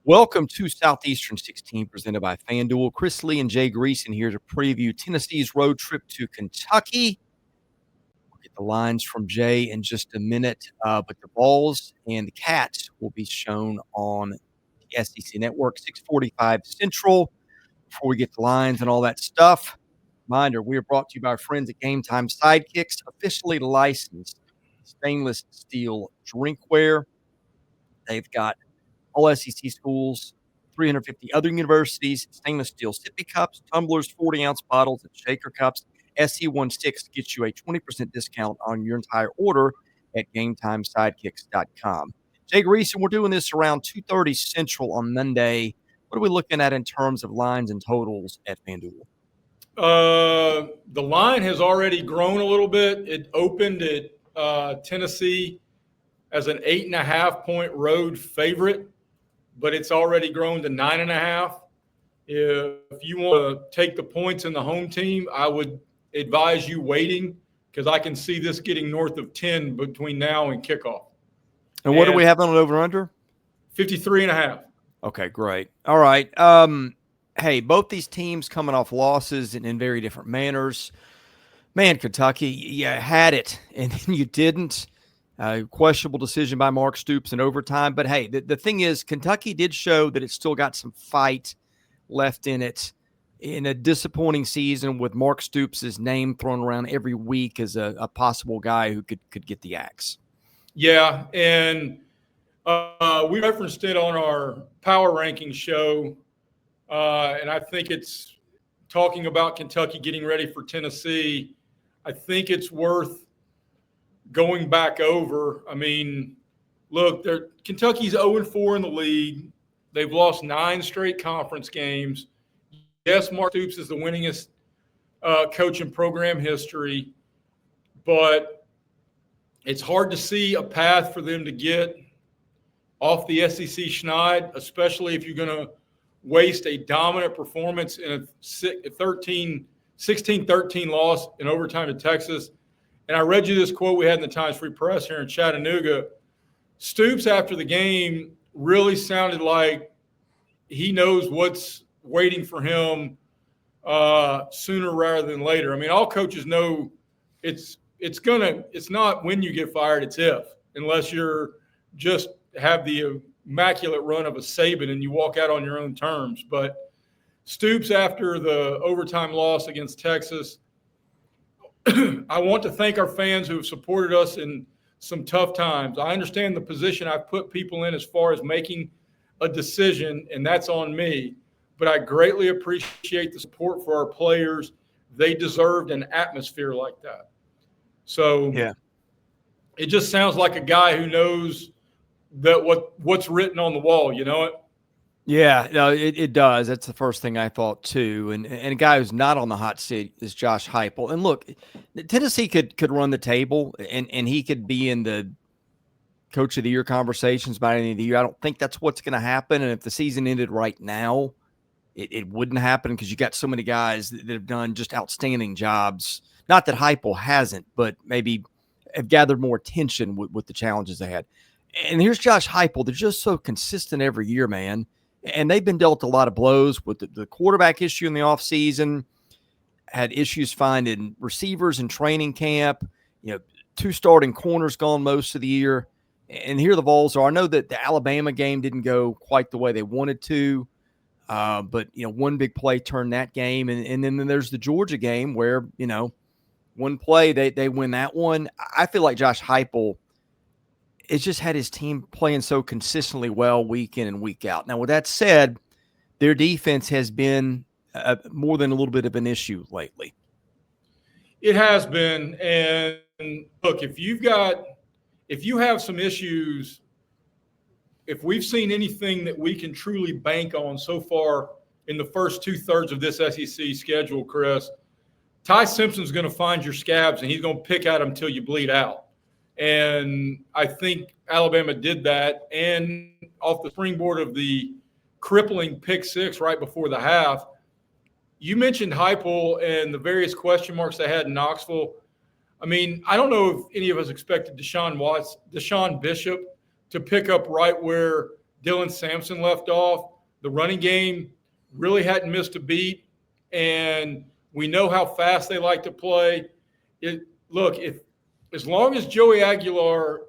Welcome to Southeastern 16, presented by FanDuel. Chris Lee and Jay Greeson here to preview Tennessee's road trip to Kentucky. We'll get the lines from Jay in just a minute, but the Vols and the Cats will be shown on the SEC Network, 6:45 Central. Before we get the lines and all that stuff, reminder, we are brought to you by our friends at Game Time Sidekicks, officially licensed stainless steel drinkware. They've got all SEC schools, 350 other universities, stainless steel sippy cups, tumblers, 40-ounce bottles, and shaker cups. SC16 gets you a 20% discount on your entire order at GameTimeSidekicks.com. Jay Greeson, we're doing this around 2:30 Central on Monday. What are we looking at in terms of lines and totals at FanDuel? The line has already grown a little bit. It opened at Tennessee as an 8.5-point road favorite, but it's already grown to 9.5. If you want to take the points in the home team, I would advise you waiting because I can see this getting north of 10 between now and kickoff. And what do we have on an over-under? 53.5. Okay, great. All right. Hey, both these teams coming off losses in very different manners. Man, Kentucky, you had it, and then you didn't. Questionable decision by Mark Stoops in overtime. But, hey, the thing is, Kentucky did show that it still got some fight left in it in a disappointing season with Mark Stoops' name thrown around every week as a possible guy who could get the axe. Yeah, and we referenced it on our power ranking show, and I think it's talking about Kentucky getting ready for Tennessee. I think it's worth going back over. I mean, look, Kentucky's 0-4 in the league. They've lost 9 straight conference games. Yes, Mark Stoops is the winningest coach in program history, but it's hard to see a path for them to get off the SEC schneid, especially if you're going to waste a dominant performance in a 16-13 loss in overtime to Texas. And I read you this quote we had in the Times Free Press here in Chattanooga. Stoops, after the game, really sounded like he knows what's waiting for him sooner rather than later. I mean, all coaches know it's not when you get fired, it's if, unless you're just have the immaculate run of a Saban and you walk out on your own terms. But Stoops, after the overtime loss against Texas, I want to thank our fans who have supported us in some tough times. I understand the position I've put people in as far as making a decision, and that's on me. But I greatly appreciate the support for our players. They deserved an atmosphere like that. So yeah, it just sounds like a guy who knows that what's written on the wall, you know it? Yeah, no, it does. That's the first thing I thought too. And a guy who's not on the hot seat is Josh Heupel. And look, Tennessee could run the table, and he could be in the Coach of the Year conversations by the end of the year. I don't think that's what's going to happen. And if the season ended right now, it wouldn't happen because you got so many guys that have done just outstanding jobs. Not that Heupel hasn't, but maybe have gathered more attention with the challenges they had. And here's Josh Heupel. They're just so consistent every year, man. And they've been dealt a lot of blows with the quarterback issue in the offseason, had issues finding receivers in training camp, 2 starting corners gone most of the year. And here the Vols are. I know that the Alabama game didn't go quite the way they wanted to, but, one big play turned that game. And then there's the Georgia game where, one play, they win that one. I feel like Josh Heupel it's just had his team playing so consistently well week in and week out. Now, with that said, their defense has been more than a little bit of an issue lately. It has been. And look, if you have some issues, if we've seen anything that we can truly bank on so far in the first 2/3 of this SEC schedule, Chris, Ty Simpson's going to find your scabs and he's going to pick at them until you bleed out. And I think Alabama did that. And off the springboard of the crippling pick 6 right before the half, you mentioned Heupel and the various question marks they had in Knoxville. I mean, I don't know if any of us expected Deshaun Bishop to pick up right where Dylan Sampson left off. The running game really hadn't missed a beat, and we know how fast they like to play. As long as Joey Aguilar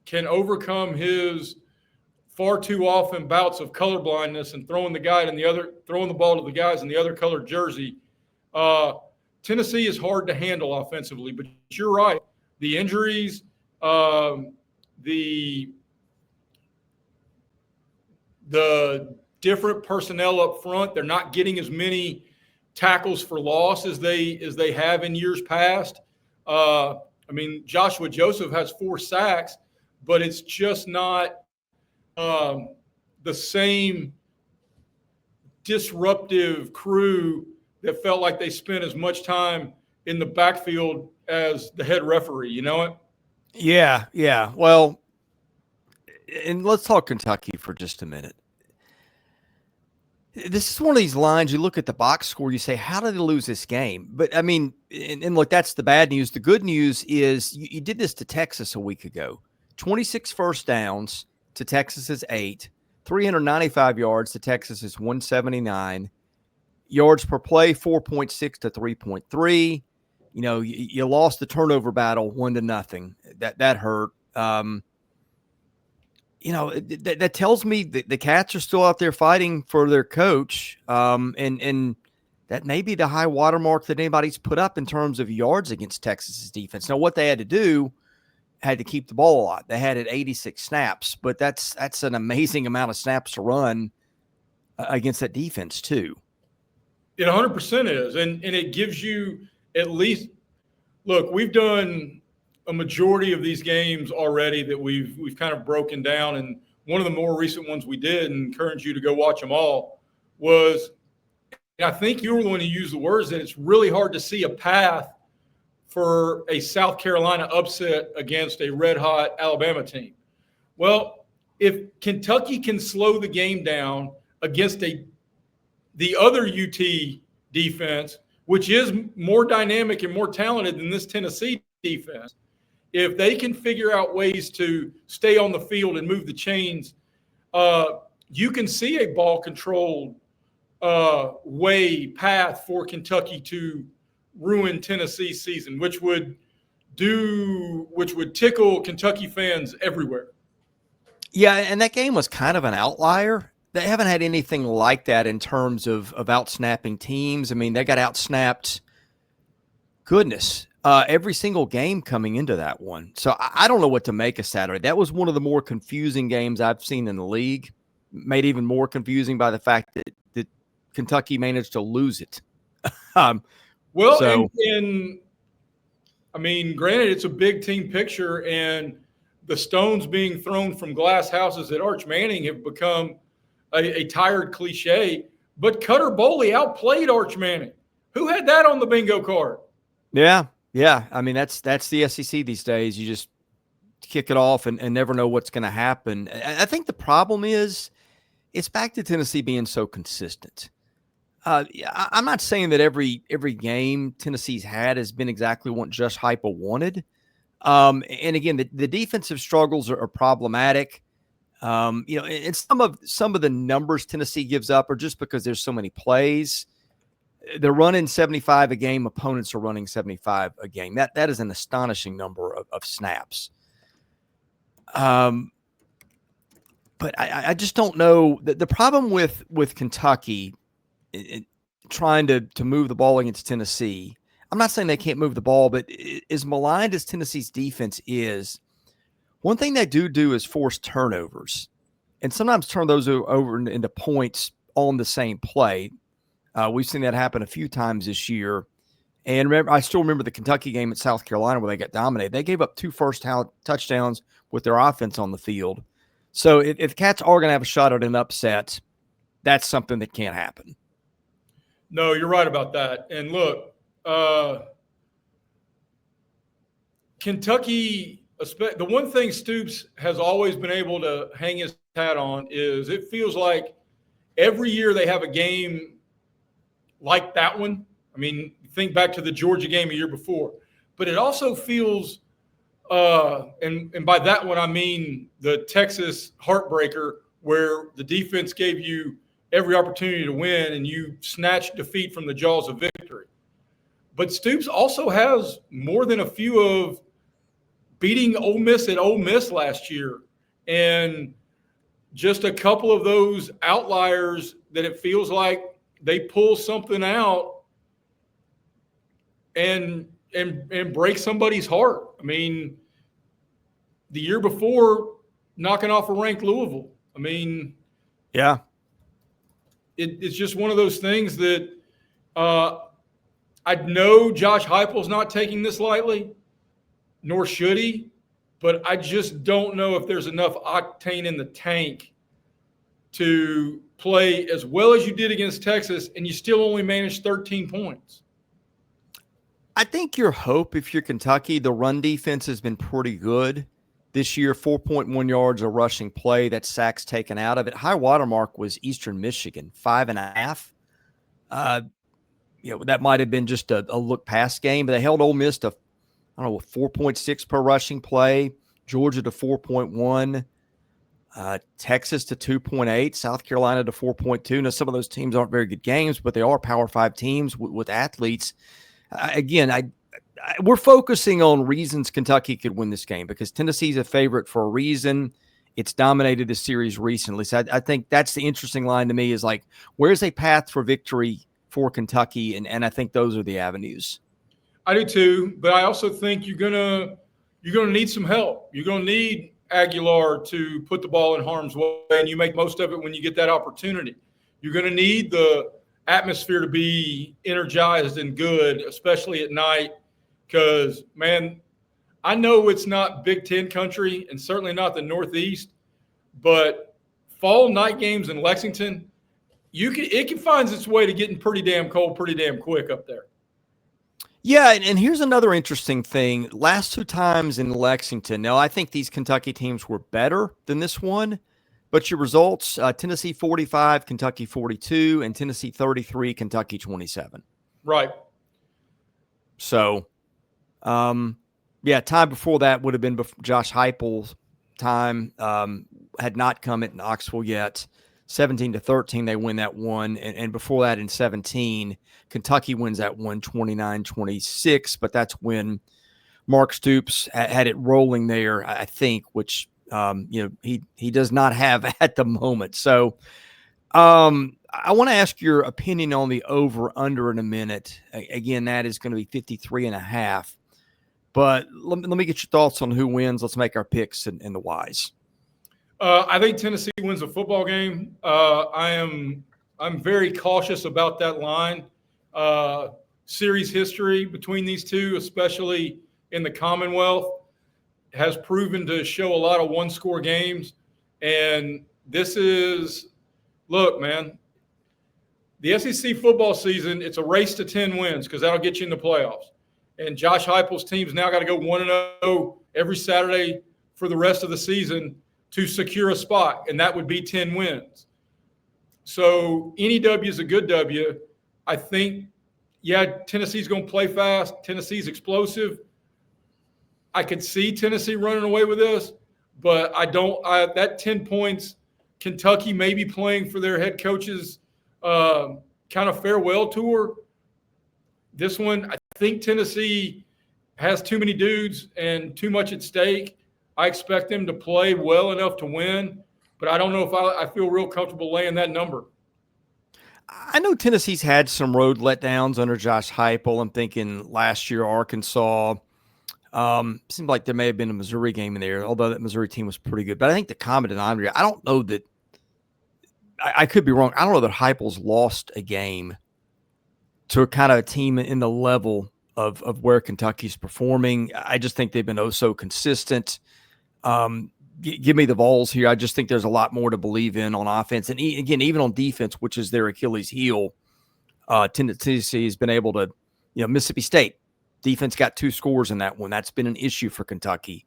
can overcome his far too often bouts of colorblindness and throwing the ball to the guys in the other colored jersey, Tennessee is hard to handle offensively. But you're right, the injuries, the different personnel up front, they're not getting as many tackles for loss as they have in years past. Joshua Joseph has 4 sacks, but it's just not the same disruptive crew that felt like they spent as much time in the backfield as the head referee. You know it? Yeah. Well, and let's talk Kentucky for just a minute. This is one of these lines, you look at the box score, you say, how did they lose this game? But, and look, that's the bad news. The good news is you did this to Texas a week ago. 26 first downs to Texas's 8, 395 yards to Texas's 179, yards per play 4.6 to 3.3. You lost the turnover battle 1-0. That hurt. That tells me that the Cats are still out there fighting for their coach, and that may be the high watermark that anybody's put up in terms of yards against Texas's defense. Now, what they had to do had to keep the ball a lot. They had it 86 snaps, but that's an amazing amount of snaps to run against that defense too. It 100% is, and it gives you at least – look, we've done a majority of these games already that we've kind of broken down, and one of the more recent ones we did, and encourage you to go watch them all, was – I think you were the one who used the words that it's really hard to see a path for a South Carolina upset against a red-hot Alabama team. Well, if Kentucky can slow the game down against the other UT defense, which is more dynamic and more talented than this Tennessee defense, if they can figure out ways to stay on the field and move the chains, you can see a ball-controlled path for Kentucky to ruin Tennessee's season, which would tickle Kentucky fans everywhere. Yeah, and that game was kind of an outlier. They haven't had anything like that in terms of outsnapping teams. I mean, they got outsnapped, goodness, every single game coming into that one. So I don't know what to make of Saturday. That was one of the more confusing games I've seen in the league, made even more confusing by the fact that Kentucky managed to lose it. Granted, it's a big team picture, and the stones being thrown from glass houses at Arch Manning have become a tired cliche. But Cutter Boley outplayed Arch Manning. Who had that on the bingo card? Yeah. I mean, that's the SEC these days. You just kick it off and never know what's going to happen. I think the problem is it's back to Tennessee being so consistent. I'm not saying that every game Tennessee's had has been exactly what Josh Heupel wanted. And again, the defensive struggles are problematic. And some of the numbers Tennessee gives up are just because there's so many plays. They're running 75 a game. Opponents are running 75 a game. That is an astonishing number of snaps. But I just don't know. The problem with Kentucky trying to move the ball against Tennessee, I'm not saying they can't move the ball, but as maligned as Tennessee's defense is, one thing they do is force turnovers, and sometimes turn those over into points on the same play. We've seen that happen a few times this year. And I still remember the Kentucky game at South Carolina where they got dominated. They gave up 2 first touchdowns with their offense on the field. So if the Cats are going to have a shot at an upset, that's something that can't happen. No, you're right about that. And look, Kentucky, the one thing Stoops has always been able to hang his hat on is it feels like every year they have a game like that one. I mean, think back to the Georgia game a year before. But it also feels And by that one, I mean the Texas heartbreaker where the defense gave you every opportunity to win and you snatched defeat from the jaws of victory. But Stoops also has more than a few of beating Ole Miss at Ole Miss last year and just a couple of those outliers that it feels like they pull something out and break somebody's heart. I mean, the year before, knocking off a ranked Louisville. I mean, yeah, it's just one of those things that I know Josh Heupel's not taking this lightly, nor should he, but I just don't know if there's enough octane in the tank to play as well as you did against Texas, and you still only managed 13 points. I think your hope, if you're Kentucky, the run defense has been pretty good this year. 4.1 yards a rushing play. That sacks taken out of it. High watermark was Eastern Michigan, 5.5. That might have been just a look pass game, but they held Ole Miss to, 4.6 per rushing play. Georgia to 4.1. Texas to 2.8. South Carolina to 4.2. Now, some of those teams aren't very good games, but they are Power 5 teams with athletes. We're focusing on reasons Kentucky could win this game because Tennessee's a favorite for a reason. It's dominated the series recently. So I think that's the interesting line to me is like, where's a path for victory for Kentucky? And I think those are the avenues. I do too, but I also think you're gonna need some help. You're gonna need Aguilar to put the ball in harm's way, and you make most of it when you get that opportunity. You're gonna need the atmosphere to be energized and good, especially at night, because, man, I know it's not Big Ten country and certainly not the Northeast, but fall night games in Lexington, it can find its way to getting pretty damn cold pretty damn quick up there. Yeah, and here's another interesting thing. Last two times in Lexington, now I think these Kentucky teams were better than this one, but your results, Tennessee 45, Kentucky 42, and Tennessee 33, Kentucky 27. Right. So, time before that would have been Josh Heupel's time, had not come at Knoxville yet. 17-13, they win that one. And before that in 17, Kentucky wins that one 29-26, but that's when Mark Stoops had it rolling there, I think, which he does not have at the moment. So I want to ask your opinion on the over-under in a minute. Again, that is going to be 53.5. But let me get your thoughts on who wins. Let's make our picks and the whys. I think Tennessee wins a football game. I'm very cautious about that line. Series history between these two, especially in the Commonwealth, has proven to show a lot of one-score games. And this is, look, man, the SEC football season, it's a race to 10 wins because that'll get you in the playoffs. And Josh Heupel's team's now got to go 1-0 every Saturday for the rest of the season to secure a spot, and that would be 10 wins. So any W is a good W. I think, Tennessee's going to play fast. Tennessee's explosive. I could see Tennessee running away with this, but that 10 points, Kentucky may be playing for their head coach's kind of farewell tour. This one, I think Tennessee has too many dudes and too much at stake. I expect them to play well enough to win, but I don't know if I feel real comfortable laying that number. I know Tennessee's had some road letdowns under Josh Heupel. I'm thinking last year, Arkansas. Seemed like there may have been a Missouri game in there, although that Missouri team was pretty good. But I think the common denominator, I don't know that I could be wrong. I don't know that Heupel's lost a game to a kind of a team in the level of where Kentucky's performing. I just think they've been so consistent. Give me the Vols here. I just think there's a lot more to believe in on offense. And again, even on defense, which is their Achilles heel, Tennessee has been able to, Mississippi State defense got 2 scores in that one. That's been an issue for Kentucky.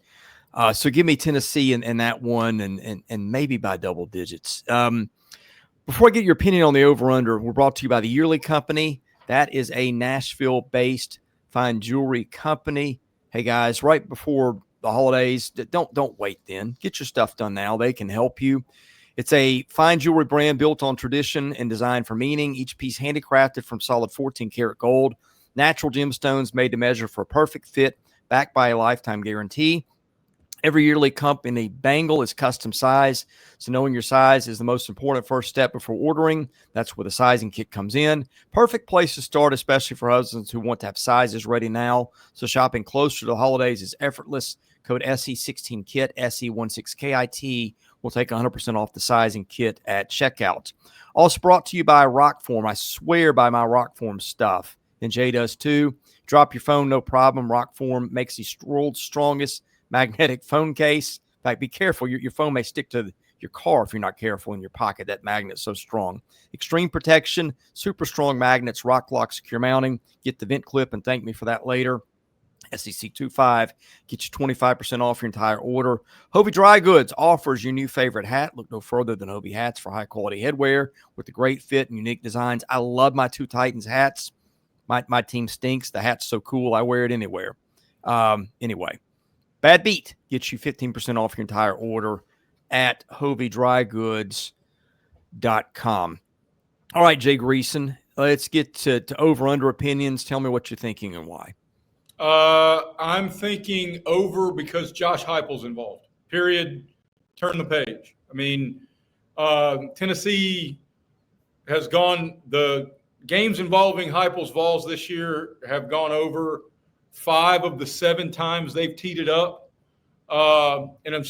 So give me Tennessee in that one and maybe by double digits. Before I get your opinion on the over-under, we're brought to you by the Yearly Company. That is a Nashville-based fine jewelry company. Hey, guys, right before the holidays, don't wait then. Get your stuff done now. They can help you. It's a fine jewelry brand built on tradition and designed for meaning. Each piece handicrafted from solid 14-karat gold. Natural gemstones made to measure for a perfect fit, backed by a lifetime guarantee. Every yearly company bangle is custom size, so knowing your size is the most important first step before ordering. That's where the sizing kit comes in. Perfect place to start, especially for husbands who want to have sizes ready now. So shopping closer to the holidays is effortless. Code SE16KIT, SE16KIT will take 100% off the sizing kit at checkout. Also brought to you by Rockform. I swear by my Rockform stuff. And Jay does too. Drop your phone, no problem. Rockform makes the world's strongest magnetic phone case. In fact, be careful. Your phone may stick to your car if you're not careful in your pocket. That magnet's so strong. Extreme protection, super strong magnets, rock lock, secure mounting. Get the vent clip and thank me for that later. SEC25, get you 25% off your entire order. Hobie Dry Goods offers your new favorite hat. Look no further than Hobie hats for high-quality headwear with the great fit and unique designs. I love my two Titans hats. My team stinks. The hat's so cool, I wear it anywhere. Anyway, Bad Beat gets you 15% off your entire order at HobieDryGoods.com. All right, Jay Greeson, let's get to over-under opinions. Tell me what you're thinking and why. I'm thinking over because Josh Heupel's involved. Period. Turn the page. I mean, Tennessee has gone. The games involving Heupel's Vols this year have gone over 5 of the 7 times they've teed it up. And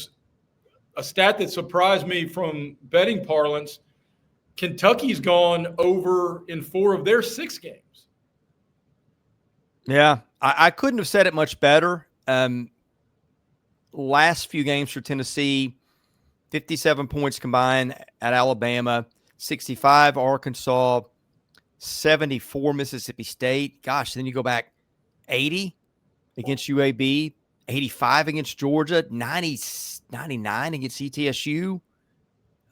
a stat that surprised me from betting parlance: Kentucky's gone over in 4 of their 6 games. Yeah, I couldn't have said it much better. Last few games for Tennessee, 57 points combined at Alabama, 65 Arkansas, 74 Mississippi State. Gosh, then you go back 80 against UAB, 85 against Georgia, 99 against ETSU,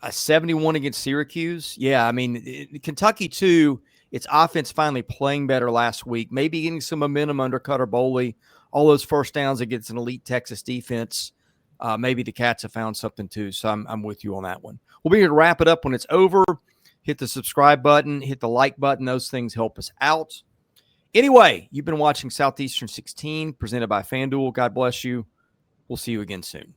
71 against Syracuse. Yeah, I mean, Kentucky too. Its offense finally playing better last week, maybe getting some momentum under Cutter Boley. All those first downs against an elite Texas defense. Maybe the Cats have found something too. So I'm with you on that one. We'll be here to wrap it up when it's over. Hit the subscribe button, hit the like button. Those things help us out. Anyway, you've been watching Southeastern 16 presented by FanDuel. God bless you. We'll see you again soon.